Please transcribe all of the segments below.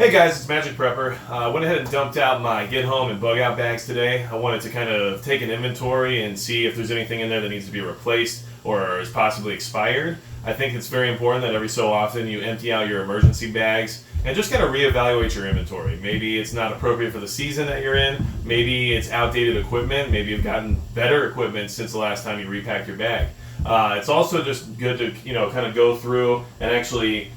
Hey guys, it's Magic Prepper. I went ahead and dumped out my get home and bug out bags today. I wanted to kind of take an inventory and see if there's anything in there that needs to be replaced or is possibly expired. I think it's very important that every so often you empty out your emergency bags and just kind of reevaluate your inventory. Maybe it's not appropriate for the season that you're in. Maybe it's outdated equipment. Maybe you've gotten better equipment since the last time you repacked your bag. It's also just good to kind of go through and actually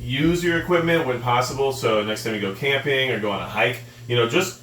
use your equipment when possible. So next time you go camping or go on a hike, just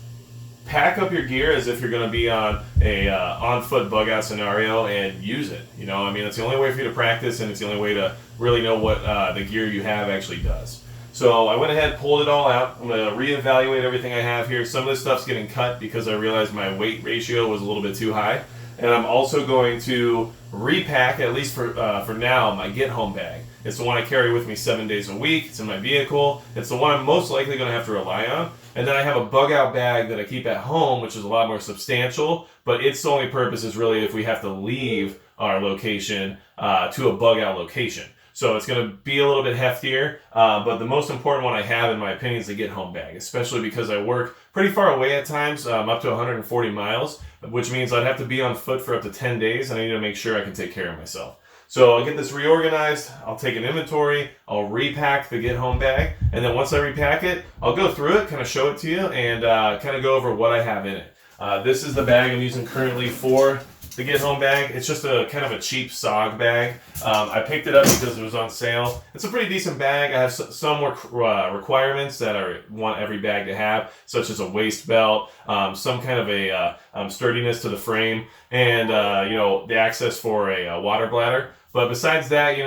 pack up your gear as if you're going to be on a on-foot bug out scenario and use it. It's the only way for you to practice, and it's the only way to really know what the gear you have actually does. So I went ahead, pulled it all out. I'm going to reevaluate everything I have here. Some of this stuff's getting cut because I realized my weight ratio was a little bit too high. And I'm also going to repack, at least for now, my get home bag. It's the one I carry with me 7 days a week. It's in my vehicle. It's the one I'm most likely going to have to rely on. And then I have a bug out bag that I keep at home, which is a lot more substantial, but its only purpose is really if we have to leave our location to a bug out location. So it's going to be a little bit heftier, but the most important one I have, in my opinion, is the get home bag, especially because I work pretty far away at times, up to 140 miles, which means I'd have to be on foot for up to 10 days, and I need to make sure I can take care of myself. So I'll get this reorganized, I'll take an inventory, I'll repack the get home bag, and then once I repack it, I'll go through it, kind of show it to you, and kind of go over what I have in it. This is the bag I'm using currently for the get home bag. It's just a kind of a cheap SOG bag. I picked it up because it was on sale. It's a pretty decent bag. I have some requirements that I want every bag to have, such as a waist belt, some kind of a sturdiness to the frame, and the access for a water bladder. But besides that,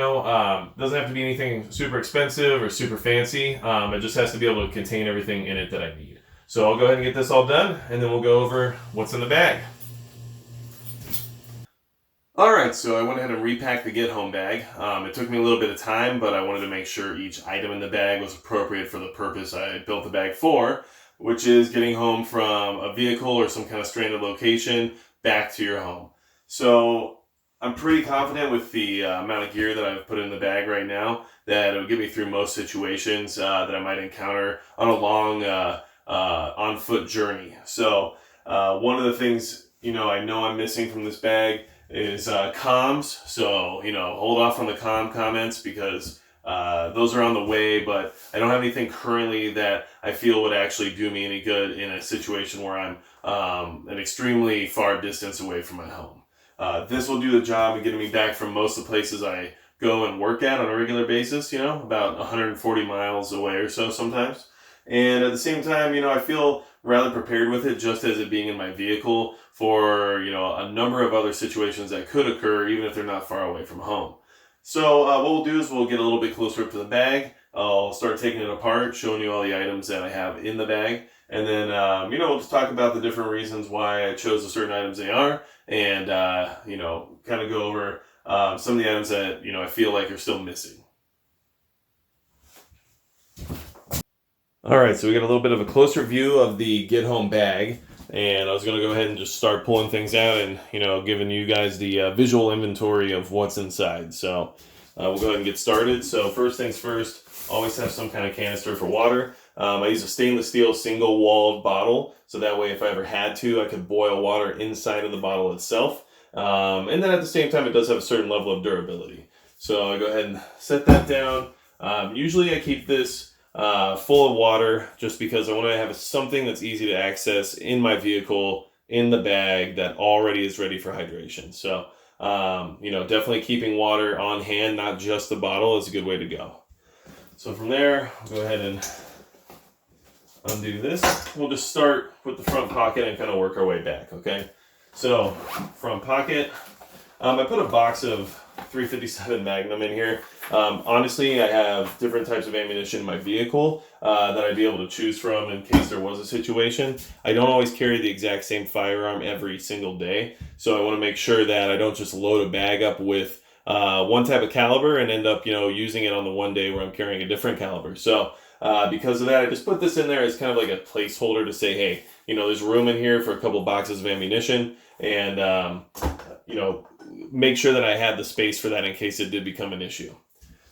doesn't have to be anything super expensive or super fancy. It just has to be able to contain everything in it that I need. So I'll go ahead and get this all done, and then we'll go over what's in the bag. Alright, so I went ahead and repacked the get home bag. It took me a little bit of time, but I wanted to make sure each item in the bag was appropriate for the purpose I built the bag for, which is getting home from a vehicle or some kind of stranded location back to your home. So I'm pretty confident with the amount of gear that I've put in the bag right now that it'll get me through most situations that I might encounter on a long on-foot journey. So one of the things I know I'm missing from this bag is comms. So hold off on the comments because those are on the way, but I don't have anything currently that I feel would actually do me any good in a situation where I'm an extremely far distance away from my home. This will do the job of getting me back from most of the places I go and work at on a regular basis, about 140 miles away or so sometimes. And at the same time, I feel rather prepared with it, just as it being in my vehicle for, a number of other situations that could occur, even if they're not far away from home. So what we'll do is we'll get a little bit closer up to the bag. I'll start taking it apart, showing you all the items that I have in the bag. And then, we'll just talk about the different reasons why I chose the certain items they are, and, kind of go over some of the items that, I feel like are still missing. All right, so we got a little bit of a closer view of the get home bag, and I was going to go ahead and just start pulling things out and, giving you guys the visual inventory of what's inside. So we'll go ahead and get started. So first things first, always have some kind of canister for water. I use a stainless steel single-walled bottle, so that way if I ever had to, I could boil water inside of the bottle itself. And then at the same time, it does have a certain level of durability. So I go ahead and set that down. Usually I keep this full of water just because I want to have something that's easy to access in my vehicle, in the bag, that already is ready for hydration. So, definitely keeping water on hand, not just the bottle, is a good way to go. So from there, I'll go ahead and undo this. We'll just start with the front pocket and kind of work our way back, okay? So, front pocket, I put a box of 357 Magnum in here. Honestly, I have different types of ammunition in my vehicle that I'd be able to choose from in case there was a situation. I don't always carry the exact same firearm every single day, so I want to make sure that I don't just load a bag up with one type of caliber and end up, using it on the one day where I'm carrying a different caliber. So because of that, I just put this in there as kind of like a placeholder to say, hey, there's room in here for a couple boxes of ammunition, and make sure that I had the space for that in case it did become an issue.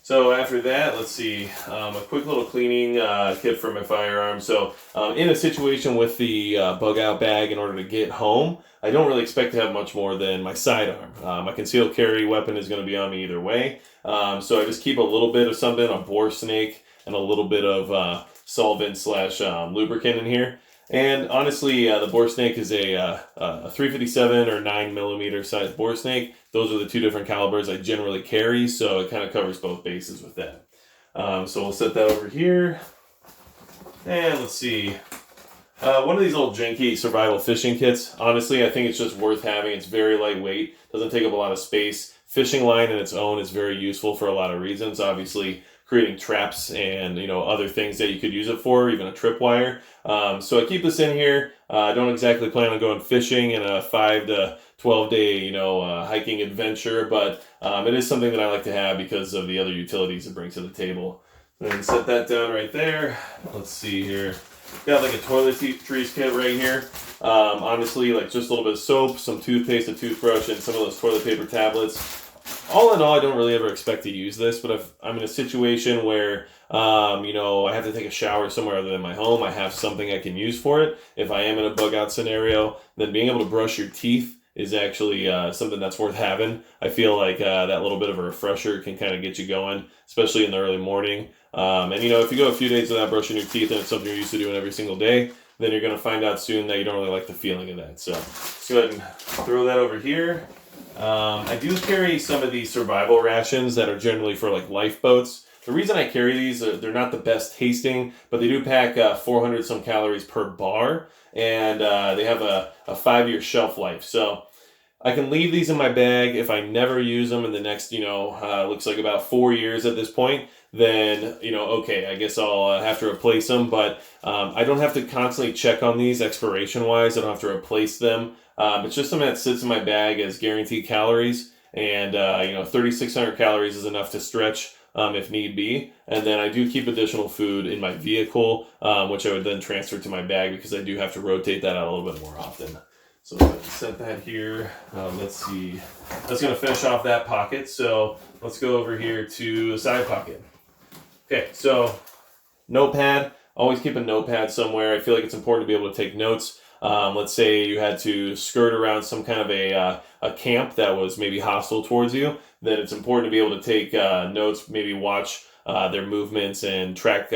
So after that, let's see, a quick little cleaning kit for my firearm. So in a situation with the bug out bag, in order to get home, I don't really expect to have much more than my sidearm. My concealed carry weapon is going to be on me either way. So I just keep a little bit of something, a bore snake, and a little bit of solvent slash lubricant in here. And honestly, the bore snake is a 357 or 9mm size bore snake. Those are the two different calibers I generally carry, so it kind of covers both bases with that. So we'll set that over here. And let's see. One of these little Drinkie survival fishing kits. Honestly, I think it's just worth having. It's very lightweight, doesn't take up a lot of space. Fishing line in its own is very useful for a lot of reasons. Obviously, creating traps and other things that you could use it for, even a tripwire. So I keep this in here. I don't exactly plan on going fishing in a 5 to 12 day hiking adventure, but it is something that I like to have because of the other utilities it brings to the table. And set that down right there. Let's see here. Got like a Toiletries Kit right here. Honestly, like just a little bit of soap, some toothpaste, a toothbrush, and some of those toilet paper tablets. All in all, I don't really ever expect to use this, but if I'm in a situation where, I have to take a shower somewhere other than my home, I have something I can use for it. If I am in a bug out scenario, then being able to brush your teeth is actually something that's worth having. I feel like that little bit of a refresher can kind of get you going, especially in the early morning. And if you go a few days without brushing your teeth and it's something you're used to doing every single day, then you're going to find out soon that you don't really like the feeling of that. So let's go ahead and throw that over here. I do carry some of these survival rations that are generally for like lifeboats. The reason I carry these, they're not the best tasting, but they do pack 400 some calories per bar, and they have a 5-year shelf life. So I can leave these in my bag. If I never use them in the next, looks like about 4 years at this point, then, okay, I guess I'll have to replace them. But I don't have to constantly check on these expiration-wise. I don't have to replace them. It's just something that sits in my bag as guaranteed calories. And, 3,600 calories is enough to stretch if need be. And then I do keep additional food in my vehicle, which I would then transfer to my bag because I do have to rotate that out a little bit more often. So let's set that here. Let's see. That's going to finish off that pocket. So let's go over here to the side pocket. Okay, so notepad. Always keep a notepad somewhere. I feel like it's important to be able to take notes. Let's say you had to skirt around some kind of a camp that was maybe hostile towards you. Then it's important to be able to take notes, maybe watch their movements and track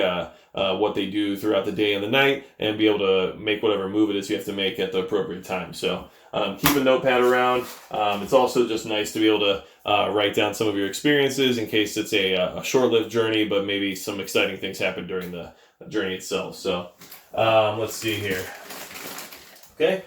what they do throughout the day and the night, and be able to make whatever move it is you have to make at the appropriate time. So keep a notepad around. It's also just nice to be able to write down some of your experiences in case it's a short-lived journey, but maybe some exciting things happen during the journey itself. So let's see here. Okay,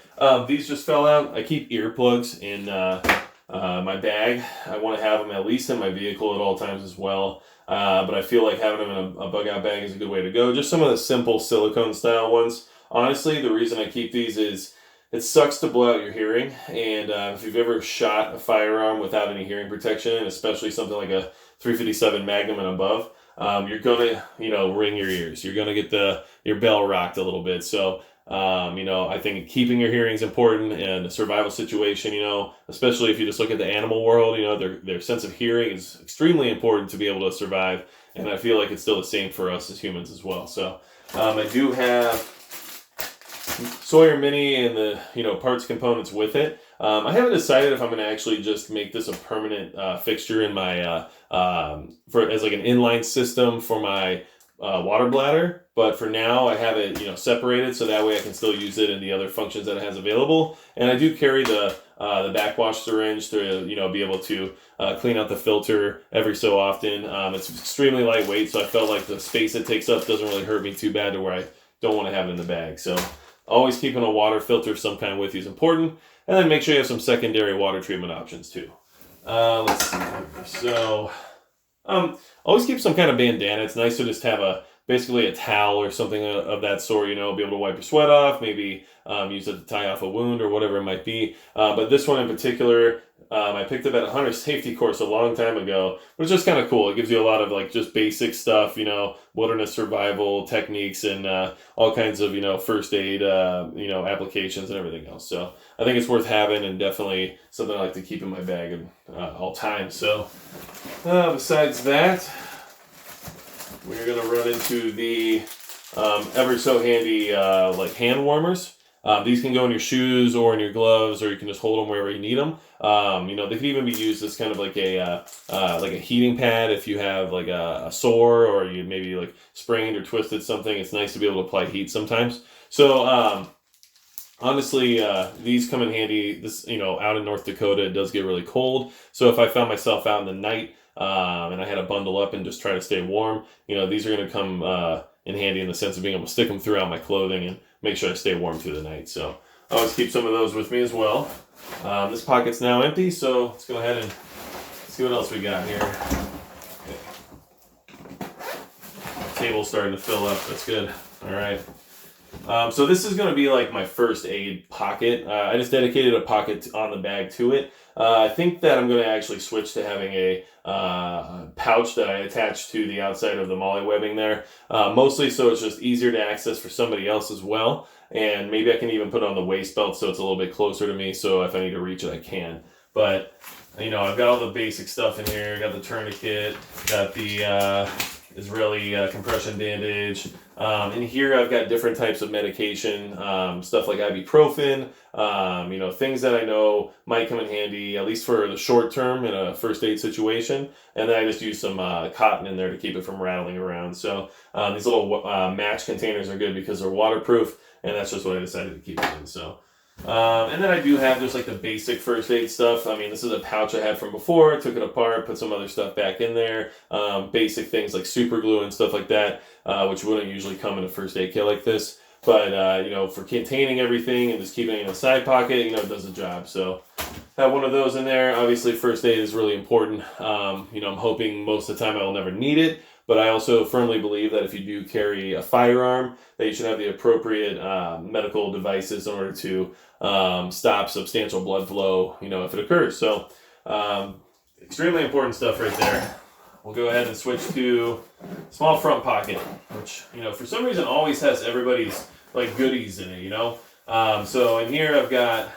these just fell out. I keep earplugs in my bag. I want to have them at least in my vehicle at all times as well. But I feel like having them in a bug out bag is a good way to go. Just some of the simple silicone style ones. Honestly, the reason I keep these is it sucks to blow out your hearing. And if you've ever shot a firearm without any hearing protection, especially something like a 357 Magnum and above, you're gonna, ring your ears. You're gonna get your bell rocked a little bit. So I think keeping your hearing is important in a survival situation, especially if you just look at the animal world, their sense of hearing is extremely important to be able to survive. And I feel like it's still the same for us as humans as well. So I do have Sawyer Mini and the, parts components with it. I haven't decided if I'm going to actually just make this a permanent fixture in my, as like an inline system for my water bladder, but for now I have it separated so that way I can still use it in the other functions that it has available. And I do carry the backwash syringe to be able to clean out the filter every so often. It's extremely lightweight, so I felt like the space it takes up doesn't really hurt me too bad to where I don't want to have it in the bag. So always keeping a water filter of some kind with you is important, and then make sure you have some secondary water treatment options too. Let's see here. So always keep some kind of bandana. It's nice to just have basically a towel or something of that sort, be able to wipe your sweat off, maybe use it to tie off a wound or whatever it might be. But this one in particular, I picked up at a hunter safety course a long time ago, which is just kind of cool. It gives you a lot of like just basic stuff, wilderness survival techniques and all kinds of, first aid, applications and everything else. So I think it's worth having and definitely something I like to keep in my bag at all times. So besides that, we're going to run into the ever so handy like hand warmers. These can go in your shoes or in your gloves, or you can just hold them wherever you need them. You know, they could even be used as kind of like a heating pad if you have like a sore, or you maybe like sprained or twisted something. It's nice to be able to apply heat sometimes. So honestly, these come in handy. This, you know, out in North Dakota, it does get really cold. So if I found myself out in the night and I had to bundle up and just try to stay warm, you know, these are going to come in handy in the sense of being able to stick them throughout my clothing and make sure I stay warm through the night. So I always keep some of those with me as well. This pocket's now empty, so let's go ahead and see what else we got here. Okay. Table's starting to fill up. That's good. All right. So this is going to be like my first aid pocket. I just dedicated a pocket on the bag to it. I think that I'm going to actually switch to having a pouch that I attach to the outside of the molly webbing there. Mostly so it's just easier to access for somebody else as well. And maybe I can even put it on the waist belt so it's a little bit closer to me, so if I need to reach it, I can. But, you know, I've got all the basic stuff in here. Got the tourniquet, got the Israeli compression bandage. In here I've got different types of medication, stuff like ibuprofen, you know, things that I know might come in handy, at least for the short term in a first aid situation. And then I just use some cotton in there to keep it from rattling around. So these little match containers are good because they're waterproof, and that's just what I decided to keep it in. So. And then I do have just like the basic first aid stuff. I mean, this is a pouch I had from before. I took it apart, put some other stuff back in there. Basic things like super glue and stuff like that, which wouldn't usually come in a first aid kit like this. But, you know, for containing everything and just keeping it in a side pocket, you know, it does the job. So have one of those in there. Obviously, first aid is really important. You know, I'm hoping most of the time I will never need it. But I also firmly believe that if you do carry a firearm, that you should have the appropriate medical devices in order to stop substantial blood flow, you know, if it occurs. So extremely important stuff right there. We'll go ahead and switch to small front pocket, which, you know, for some reason always has everybody's like goodies in it, you know. So in here I've got,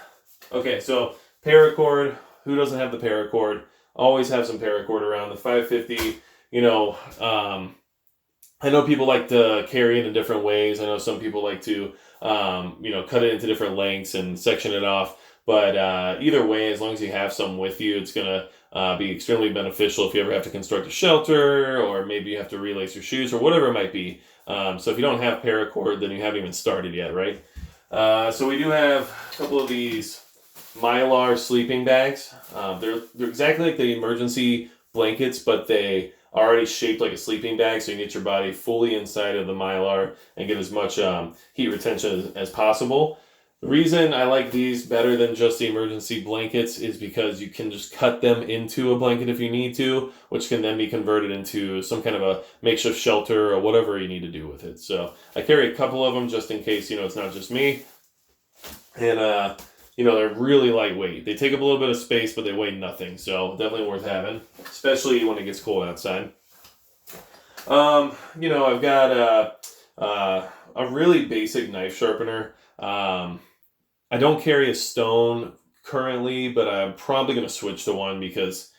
okay, so Paracord. Who doesn't have the Paracord? Always have some Paracord around. The 550. You know, I know people like to carry it in different ways. I know some people like to, you know, cut it into different lengths and section it off. But either way, as long as you have some with you, it's going to be extremely beneficial if you ever have to construct a shelter, or maybe you have to relace your shoes, or whatever it might be. So if you don't have Paracord, then you haven't even started yet, right? So we do have a couple of these Mylar sleeping bags. They're exactly like the emergency blankets, but they are already shaped like a sleeping bag, so you can get your body fully inside of the Mylar and get as much heat retention as possible. The reason I like these better than just the emergency blankets is because you can just cut them into a blanket if you need to, which can then be converted into some kind of a makeshift shelter or whatever you need to do with it. So I carry a couple of them just in case, you know, it's not just me. And, you know, they're really lightweight. They take up a little bit of space, but they weigh nothing. So definitely worth having, especially when it gets cold outside. You know, I've got a really basic knife sharpener. I don't carry a stone currently, but I'm probably going to switch to one because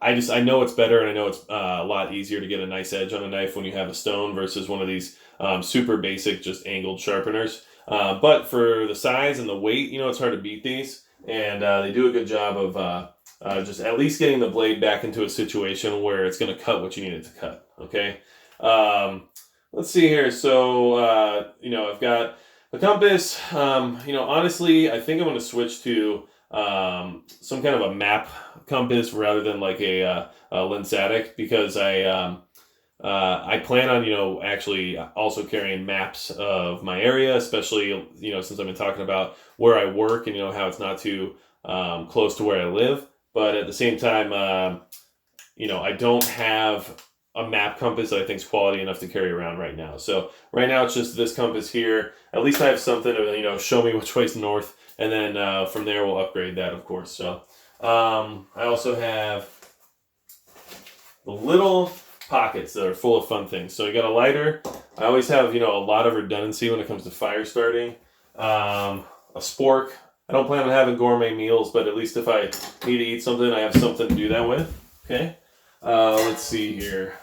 I know it's better, and I know it's a lot easier to get a nice edge on a knife when you have a stone versus one of these super basic, just angled sharpeners. But for the size and the weight, you know, it's hard to beat these. And they do a good job of just at least getting the blade back into a situation where it's going to cut what you need it to cut. Okay. Let's see here. So, you know, I've got a compass. You know, honestly, I think I'm going to switch to some kind of a map compass rather than like a Lensatic, because I plan on, you know, actually also carrying maps of my area, especially, you know, since I've been talking about where I work and, you know, how it's not too close to where I live. But at the same time, you know, I don't have a map compass that I think is quality enough to carry around right now. So right now it's just this compass here. At least I have something to, you know, show me which way's north. And then from there we'll upgrade that, of course. So I also have the little pockets that are full of fun things. So you got a lighter. I always have, you know, a lot of redundancy when it comes to fire starting. A spork. I don't plan on having gourmet meals, but at least if I need to eat something, I have something to do that with. Okay. Let's see here.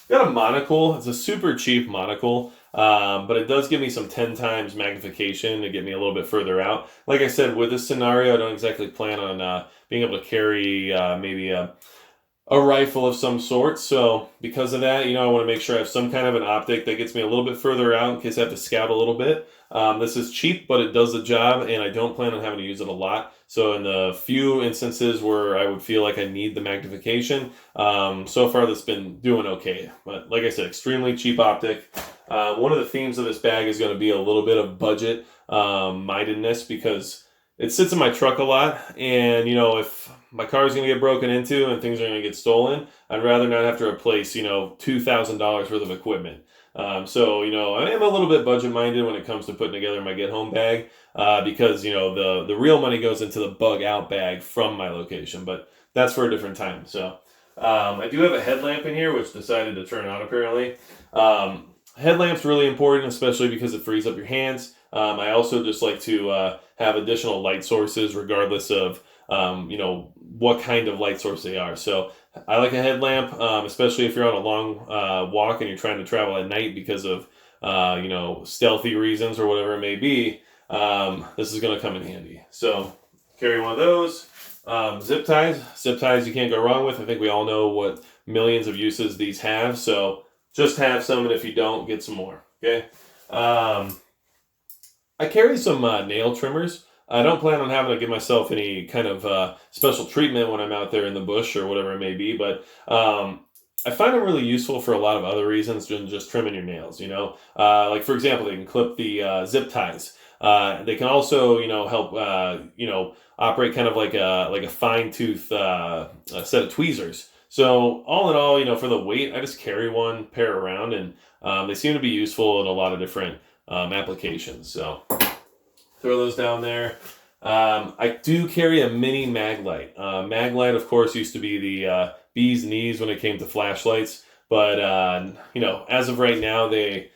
got a monocle. It's a super cheap monocle, but it does give me some 10 times magnification to get me a little bit further out. Like I said, with this scenario, I don't exactly plan on being able to carry maybe a rifle of some sort. So because of that, I want to make sure I have some kind of an optic that gets me a little bit further out in case I have to scout a little bit. This is cheap, but it does the job, and I don't plan on having to use it a lot. So in the few instances where I would feel like I need the magnification, so far that's been doing okay. But like I said, extremely cheap optic. One of the themes of this bag is going to be a little bit of budget mindedness, because it sits in my truck a lot, and if my car is going to get broken into and things are going to get stolen, I'd rather not have to replace $2,000 worth of equipment. So I am a little bit budget minded when it comes to putting together my get home bag, because the real money goes into the bug out bag from my location, but that's for a different time. So I do have a headlamp in here, which decided to turn on apparently. Headlamp's really important, especially because it frees up your hands. I also just like to have additional light sources regardless of what kind of light source they are. So I like a headlamp, especially if you're on a long walk and you're trying to travel at night because of stealthy reasons or whatever it may be. This is going to come in handy. So carry one of those. Zip ties. Zip ties you can't go wrong with. I think we all know what millions of uses these have. So just have some, and if you don't, get some more. Okay. I carry some nail trimmers. I don't plan on having to give myself any kind of special treatment when I'm out there in the bush or whatever it may be, but I find them really useful for a lot of other reasons than just trimming your nails. Like for example, they can clip the zip ties. They can also help operate kind of like a fine tooth set of tweezers. So all in all, for the weight, I just carry one pair around, and they seem to be useful in a lot of different applications. So throw those down there. I do carry a mini mag light. Mag light, of course, used to be the bee's knees when it came to flashlights, but as of right now, they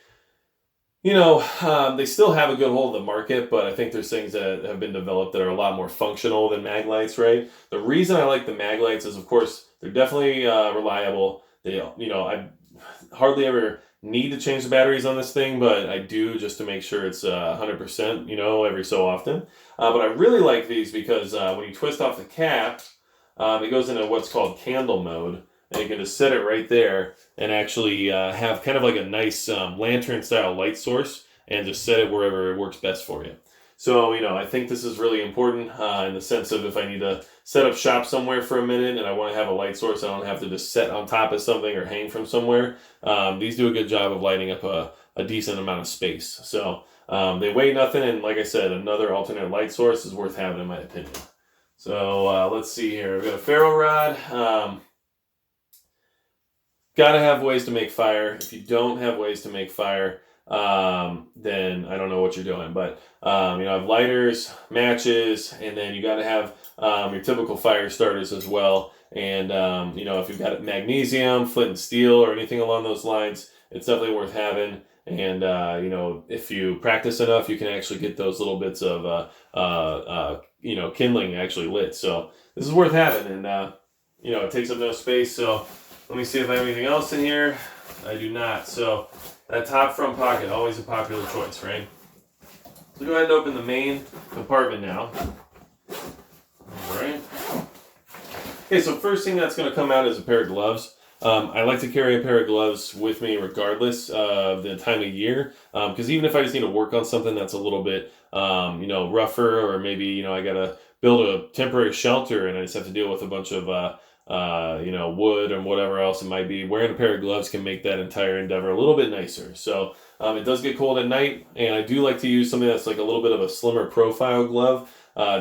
still have a good hold of the market, but I think there's things that have been developed that are a lot more functional than mag lights, right? The reason I like the mag lights is, of course, they're definitely reliable. I hardly ever need to change the batteries on this thing, but I do just to make sure it's 100%, every so often. But I really like these because when you twist off the cap, it goes into what's called candle mode, and you can just set it right there and actually have kind of like a nice lantern style light source and just set it wherever it works best for you. So, I think this is really important in the sense of if I need to set up shop somewhere for a minute and I want to have a light source, I don't have to just set on top of something or hang from somewhere. These do a good job of lighting up a decent amount of space. So they weigh nothing, and like I said, another alternate light source is worth having in my opinion. So let's see here. We've got a Ferro Rod. Gotta have ways to make fire. If you don't have ways to make fire, then I don't know what you're doing. But I have lighters, matches, and then you got to have your typical fire starters as well. And if you've got magnesium, flint and steel, or anything along those lines, it's definitely worth having. And if you practice enough, you can actually get those little bits of kindling actually lit. So this is worth having, and it takes up no space. So let me see if I have anything else in here. I do not. So that top front pocket, always a popular choice, right? So go ahead and open the main compartment now. All right. Okay, so first thing that's going to come out is a pair of gloves. I like to carry a pair of gloves with me regardless of the time of year, because even if I just need to work on something that's a little bit, rougher, or maybe, I got to build a temporary shelter and I just have to deal with a bunch of, wood and whatever else it might be, wearing a pair of gloves can make that entire endeavor a little bit nicer. So it does get cold at night, and I do like to use something that's like a little bit of a slimmer profile glove,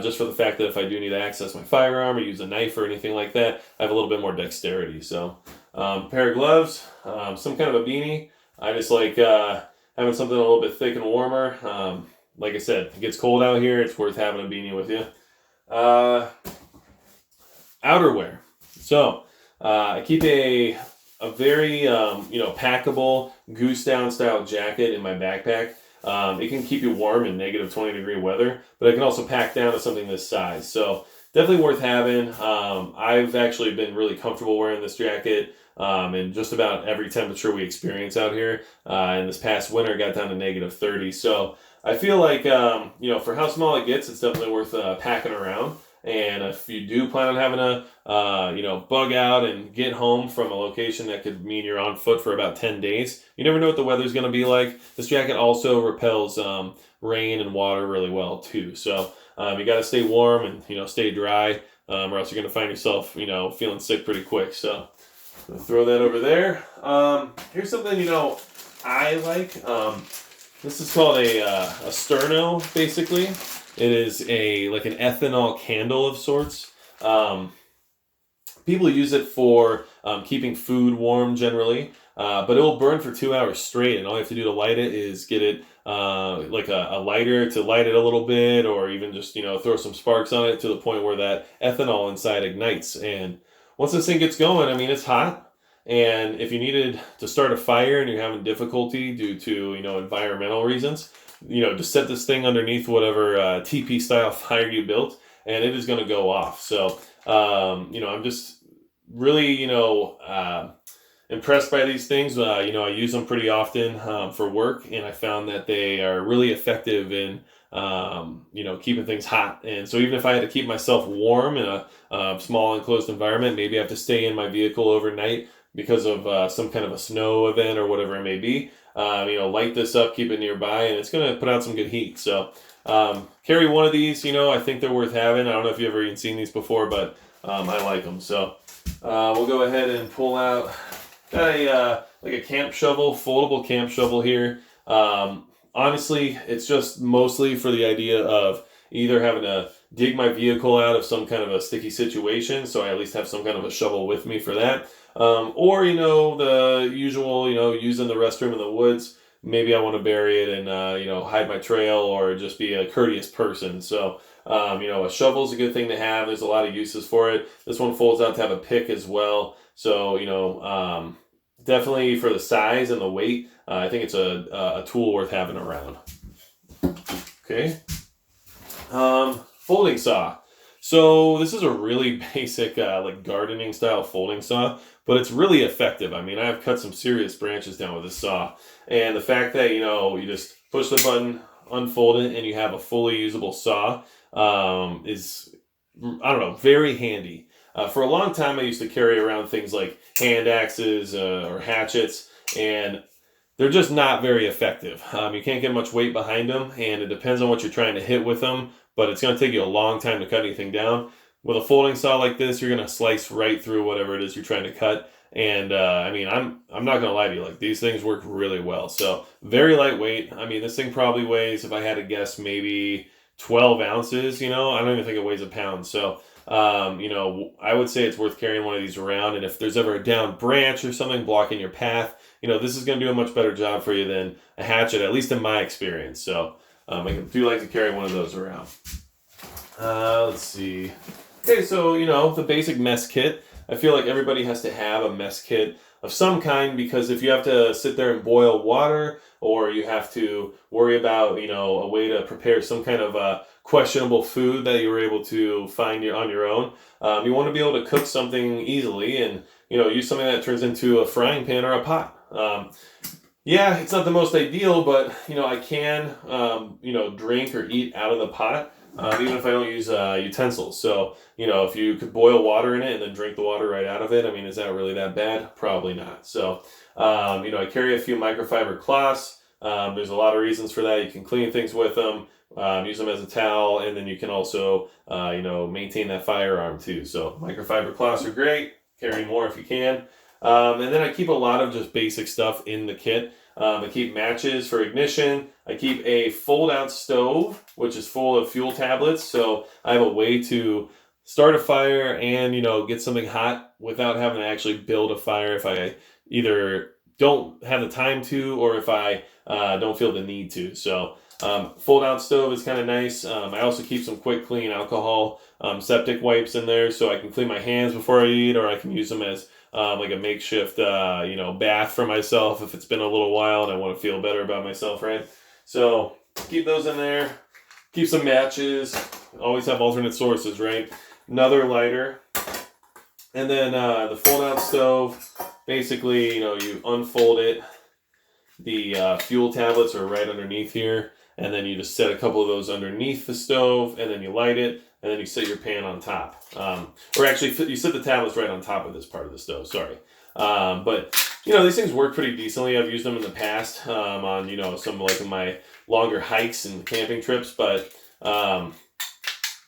just for the fact that if I do need to access my firearm or use a knife or anything like that, I have a little bit more dexterity. So pair of gloves, some kind of a beanie. I just like having something a little bit thick and warmer. Like I said, it gets cold out here, it's worth having a beanie with you. Outerwear. So I keep a very packable goose down style jacket in my backpack. It can keep you warm in -20 degree weather, but it can also pack down to something this size. So definitely worth having. I've actually been really comfortable wearing this jacket in just about every temperature we experience out here. And this past winter, it got down to -30. So I feel like, for how small it gets, it's definitely worth packing around. And if you do plan on having a, bug out and get home from a location that could mean you're on foot for about 10 days, you never know what the weather's going to be like. This jacket also repels rain and water really well too. So you got to stay warm and, stay dry, or else you're going to find yourself, feeling sick pretty quick. So I'm gonna throw that over there. Here's something, I like. This is called a sterno, basically. It is like an ethanol candle of sorts. People use it for keeping food warm generally, but it will burn for 2 hours straight, and all you have to do to light it is get it like a lighter to light it a little bit, or even just throw some sparks on it to the point where that ethanol inside ignites. And once this thing gets going, I mean, it's hot. And if you needed to start a fire and you're having difficulty due to environmental reasons, just set this thing underneath whatever TP style fire you built, and it is going to go off. So I'm just really impressed by these things. I use them pretty often for work, and I found that they are really effective in keeping things hot. And so even if I had to keep myself warm in a small enclosed environment, maybe I have to stay in my vehicle overnight because of some kind of a snow event or whatever it may be, light this up, keep it nearby, and it's going to put out some good heat. So carry one of these. I think they're worth having. I don't know if you've ever even seen these before, but I like them. So we'll go ahead and pull out, got a camp shovel, foldable camp shovel here. Honestly, it's just mostly for the idea of either having to dig my vehicle out of some kind of a sticky situation, so I at least have some kind of a shovel with me for that. Or, the usual, using the restroom in the woods. Maybe I want to bury it and, hide my trail, or just be a courteous person. So, a shovel is a good thing to have. There's a lot of uses for it. This one folds out to have a pick as well. So, definitely for the size and the weight, I think it's a tool worth having around. Okay. Folding saw. So this is a really basic gardening style folding saw, but it's really effective. I mean, I've cut some serious branches down with this saw, and the fact that you just push the button, unfold it, and you have a fully usable saw is, I don't know, very handy. For a long time, I used to carry around things like hand axes or hatchets, and they're just not very effective. You can't get much weight behind them, and it depends on what you're trying to hit with them, but it's going to take you a long time to cut anything down. With a folding saw like this, you're going to slice right through whatever it is you're trying to cut. And I'm not going to lie to you, like, these things work really well. So very lightweight. I mean, this thing probably weighs, if I had to guess, maybe 12 ounces. I don't even think it weighs a pound. So I would say it's worth carrying one of these around. And if there's ever a down branch or something blocking your path, this is going to do a much better job for you than a hatchet, at least in my experience. So I do like to carry one of those around. Let's see. Okay, so, the basic mess kit. I feel like everybody has to have a mess kit of some kind, because if you have to sit there and boil water, or you have to worry about, a way to prepare some kind of questionable food that you were able to find on your own, you want to be able to cook something easily and, use something that turns into a frying pan or a pot. Yeah, it's not the most ideal, but, I can, drink or eat out of the pot, even if I don't use utensils. So, if you could boil water in it and then drink the water right out of it, I mean, is that really that bad? Probably not. So, I carry a few microfiber cloths. There's a lot of reasons for that. You can clean things with them, use them as a towel, and then you can also, maintain that firearm too. So microfiber cloths are great. Carry more if you can. And then I keep a lot of just basic stuff in the kit. I keep matches for ignition. I keep a fold-out stove, which is full of fuel tablets. So I have a way to start a fire and, get something hot without having to actually build a fire if I either don't have the time to, or if I don't feel the need to. So fold-out stove is kind of nice. I also keep some quick clean alcohol septic wipes in there, so I can clean my hands before I eat, or I can use them as like a makeshift, bath for myself if it's been a little while and I want to feel better about myself, right? So keep those in there. Keep some matches. Always have alternate sources, right? another lighter, and then the fold-out stove. Basically, you unfold it. The fuel tablets are right underneath here, and then you just set a couple of those underneath the stove, and then you light it, and then you set your pan on top. Or actually, you set the tablets right on top of this part of the stove, sorry. But, these things work pretty decently. I've used them in the past on, some of my longer hikes and camping trips, but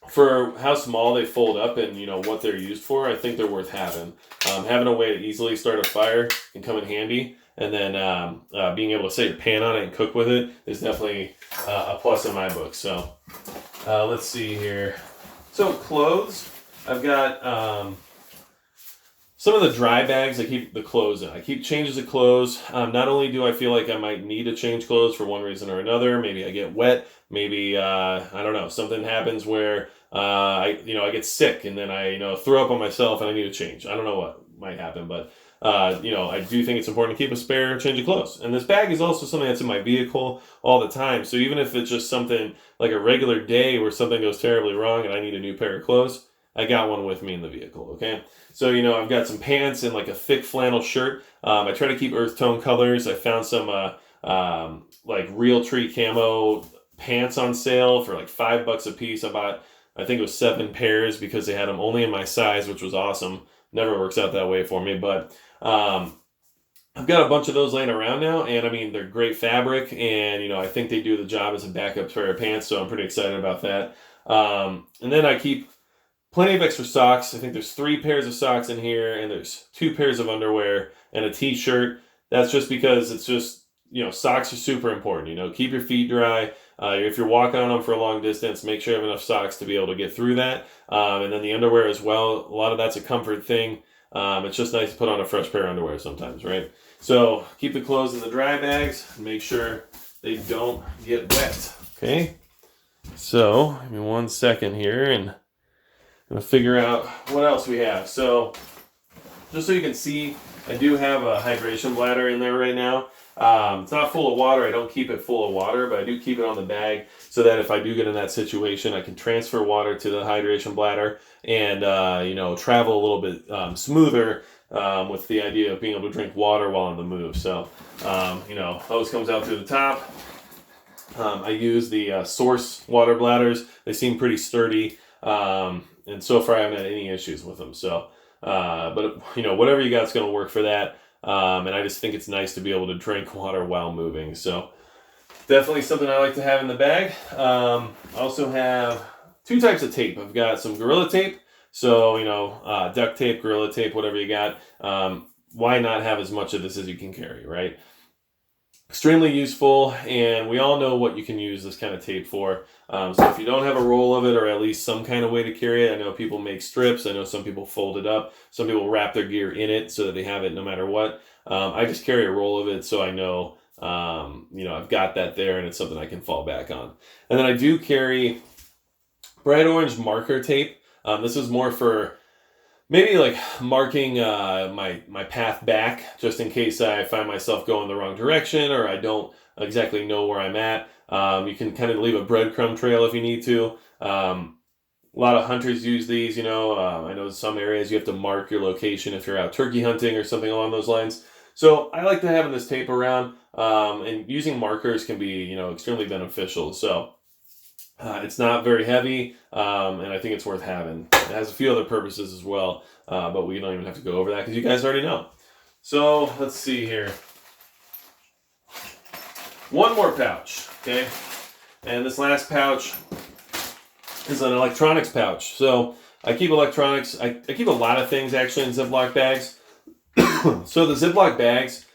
for how small they fold up and, what they're used for, I think they're worth having. Having a way to easily start a fire can come in handy. And then being able to set your pan on it and cook with it is definitely a plus in my book. So let's see here. So clothes, I've got some of the dry bags I keep the clothes in. I keep changes of clothes. Not only do I feel like I might need to change clothes for one reason or another, maybe I get wet, maybe I don't know, something happens where I get sick and then I throw up on myself and I need to change. I don't know what might happen, but I do think it's important to keep a spare change of clothes. And this bag is also something that's in my vehicle all the time. So even if it's just something like a regular day where something goes terribly wrong and I need a new pair of clothes, I got one with me in the vehicle, okay? So, I've got some pants and like a thick flannel shirt. I try to keep earth tone colors. I found some Realtree Camo Pants on sale for like $5 a piece. I think it was 7 pairs because they had them only in my size, which was awesome. Never works out that way for me, but I've got a bunch of those laying around now, and I mean, they're great fabric, and I think they do the job as a backup pair of pants, so I'm pretty excited about that. And then I keep plenty of extra socks. I think there's 3 pairs of socks in here, and there's 2 pairs of underwear and a t-shirt. That's just because it's just, socks are super important. Keep your feet dry. If you're walking on them for a long distance, make sure you have enough socks to be able to get through that. And then the underwear as well. A lot of that's a comfort thing. It's just nice to put on a fresh pair of underwear sometimes, right? So keep the clothes in the dry bags. Make sure they don't get wet. Okay. So give me 1 second here and I'm going to figure out what else we have. So just so you can see, I do have a hydration bladder in there right now. It's not full of water. I don't keep it full of water, but I do keep it on the bag so that if I do get in that situation, I can transfer water to the hydration bladder and, travel a little bit smoother with the idea of being able to drink water while on the move. So, hose comes out through the top. I use the Source water bladders. They seem pretty sturdy, and so far I haven't had any issues with them. So, but whatever you got's going to work for that. And I just think it's nice to be able to drink water while moving. So definitely something I like to have in the bag. I also have 2 types of tape. I've got some Gorilla Tape. So, duct tape, Gorilla Tape, whatever you got. Why not have as much of this as you can carry, right? Extremely useful, and we all know what you can use this kind of tape for. So if you don't have a roll of it, or at least some kind of way to carry it, I know people make strips. I know some people fold it up. Some people wrap their gear in it so that they have it no matter what. I just carry a roll of it so I know, I've got that there and it's something I can fall back on. And then I do carry bright orange marker tape. This is more for maybe like marking my path back, just in case I find myself going the wrong direction or I don't exactly know where I'm at. You can kind of leave a breadcrumb trail if you need to. A lot of hunters use these, I know in some areas you have to mark your location if you're out turkey hunting or something along those lines. So I like to having this tape around, and using markers can be, extremely beneficial. So it's not very heavy, and I think it's worth having. It has a few other purposes as well, but we don't even have to go over that because you guys already know. So let's see here. One more pouch, okay? And this last pouch is an electronics pouch. So I keep electronics, I keep a lot of things actually in Ziploc bags. So the Ziploc bags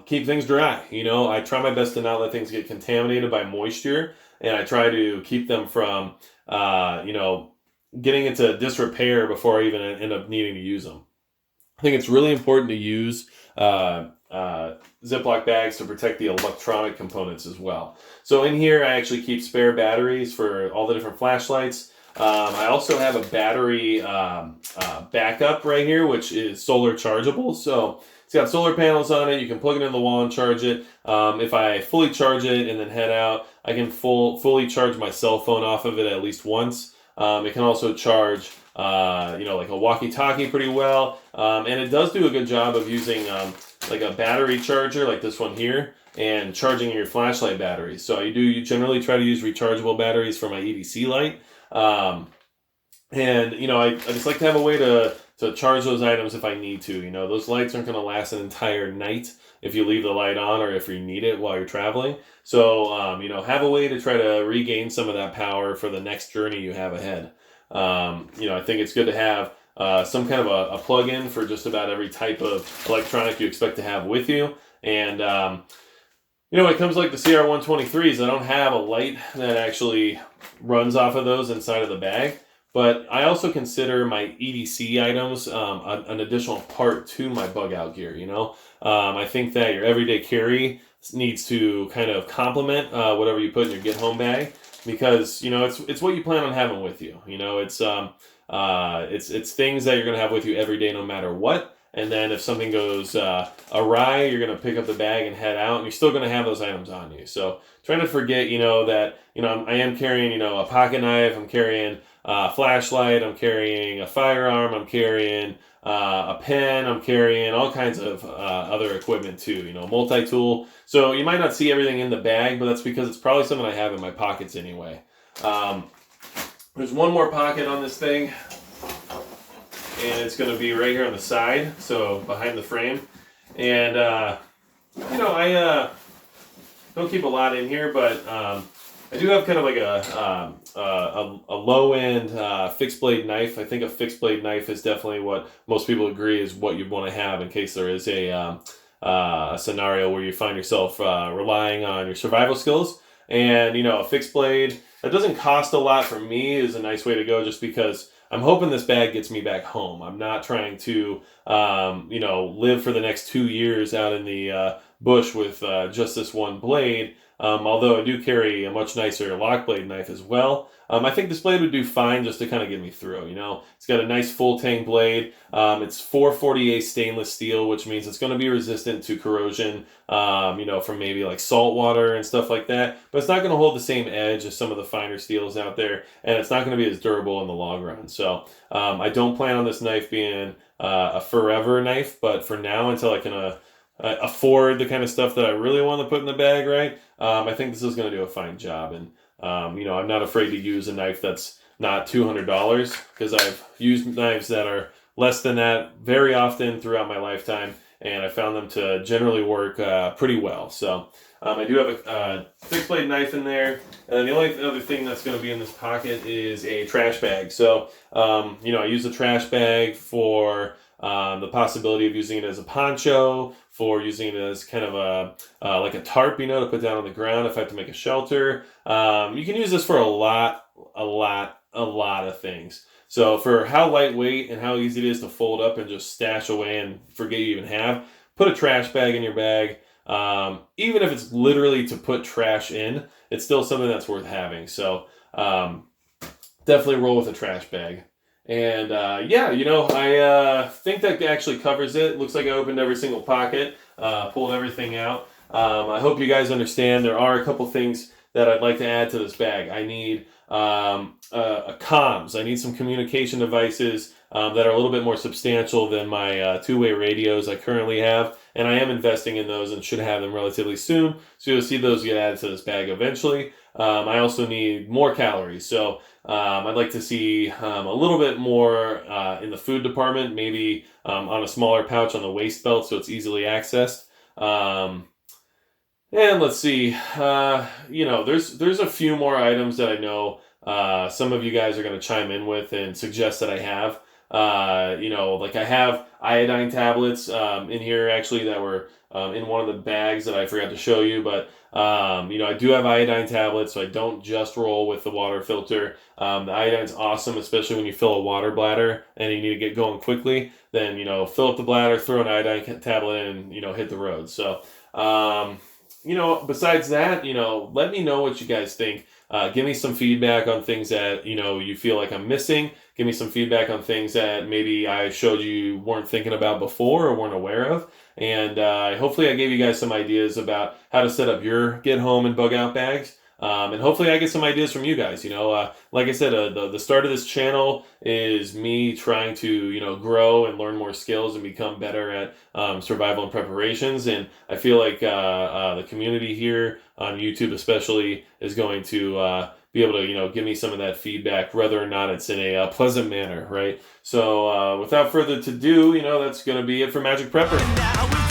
keep things dry. I try my best to not let things get contaminated by moisture, and I try to keep them from, getting into disrepair before I even end up needing to use them. I think it's really important to use Ziploc bags to protect the electronic components as well. So in here, I actually keep spare batteries for all the different flashlights. I also have a battery backup right here, which is solar chargeable. So it's got solar panels on it. You can plug it in the wall and charge it. If I fully charge it and then head out, I can fully charge my cell phone off of it at least once. It can also charge like a walkie-talkie pretty well. And it does do a good job of using like a battery charger like this one here and charging your flashlight batteries. So you generally try to use rechargeable batteries for my EDC light. And I just like to have a way to charge those items if I need to. Those lights aren't going to last an entire night if you leave the light on or if you need it while you're traveling. So, have a way to try to regain some of that power for the next journey you have ahead. I think it's good to have some kind of a plug-in for just about every type of electronic you expect to have with you. And, when it comes to like the CR123s, I don't have a light that actually runs off of those inside of the bag. But I also consider my EDC items an additional part to my bug out gear, I think that your everyday carry needs to kind of complement whatever you put in your get home bag, because, it's what you plan on having with you. It's things that you're going to have with you every day no matter what. And then if something goes awry, you're going to pick up the bag and head out, and you're still going to have those items on you. So trying to forget, that, I am carrying, a pocket knife, I'm carrying a flashlight, I'm carrying a firearm, I'm carrying a pen, I'm carrying all kinds of other equipment too, multi-tool. So you might not see everything in the bag, but that's because it's probably something I have in my pockets anyway. There's one more pocket on this thing, and it's going to be right here on the side, so behind the frame. And, I don't keep a lot in here, but I do have kind of like a low-end fixed blade knife. I think a fixed blade knife is definitely what most people agree is what you'd want to have in case there is a scenario where you find yourself relying on your survival skills. And, a fixed blade that doesn't cost a lot for me is a nice way to go, just because I'm hoping this bag gets me back home. I'm not trying to, live for the next 2 years out in the bush with just this one blade. Although I do carry a much nicer lock blade knife as well. I think this blade would do fine just to kind of get me through. It's got a nice full tang blade. It's 448 stainless steel, which means it's going to be resistant to corrosion, from maybe like salt water and stuff like that. But it's not going to hold the same edge as some of the finer steels out there, and it's not going to be as durable in the long run. So I don't plan on this knife being a forever knife, but for now, until I can afford the kind of stuff that I really want to put in the bag, right? I think this is going to do a fine job. And, I'm not afraid to use a knife that's not $200, because I've used knives that are less than that very often throughout my lifetime, and I found them to generally work pretty well. So I do have a fixed blade knife in there. And the only other thing that's going to be in this pocket is a trash bag. So, I use the trash bag for the possibility of using it as a poncho, for using it as kind of like a tarp, to put down on the ground if I have to make a shelter. You can use this for a lot of things. So for how lightweight and how easy it is to fold up and just stash away and forget you even have, put a trash bag in your bag. Even if it's literally to put trash in, it's still something that's worth having. So definitely roll with a trash bag. And I think that actually covers it. Looks like I opened every single pocket, pulled everything out. I hope you guys understand there are a couple things that I'd like to add to this bag. I need comms. I need some communication devices that are a little bit more substantial than my two-way radios I currently have. And I am investing in those and should have them relatively soon. So you'll see those get added to this bag eventually. I also need more calories. So I'd like to see a little bit more in the food department, maybe on a smaller pouch on the waist belt so it's easily accessed. And let's see, there's a few more items that I know some of you guys are going to chime in with and suggest that I have. Like I have iodine tablets in here actually that were in one of the bags that I forgot to show you, but I do have iodine tablets, so I don't just roll with the water filter. The iodine's awesome, especially when you fill a water bladder and you need to get going quickly. Then, fill up the bladder, throw an iodine tablet in, and, hit the road. So, besides that, let me know what you guys think. Give me some feedback on things that, you feel like I'm missing. Give me some feedback on things that maybe I showed you weren't thinking about before or weren't aware of. And hopefully I gave you guys some ideas about how to set up your get home and bug out bags. And hopefully I get some ideas from you guys. Like I said, the start of this channel is me trying to, grow and learn more skills and become better at survival and preparations. And I feel like the community here on YouTube especially is going to be able to, give me some of that feedback, whether or not it's in a pleasant manner, right? So without further ado, that's going to be it for Magic Prepper.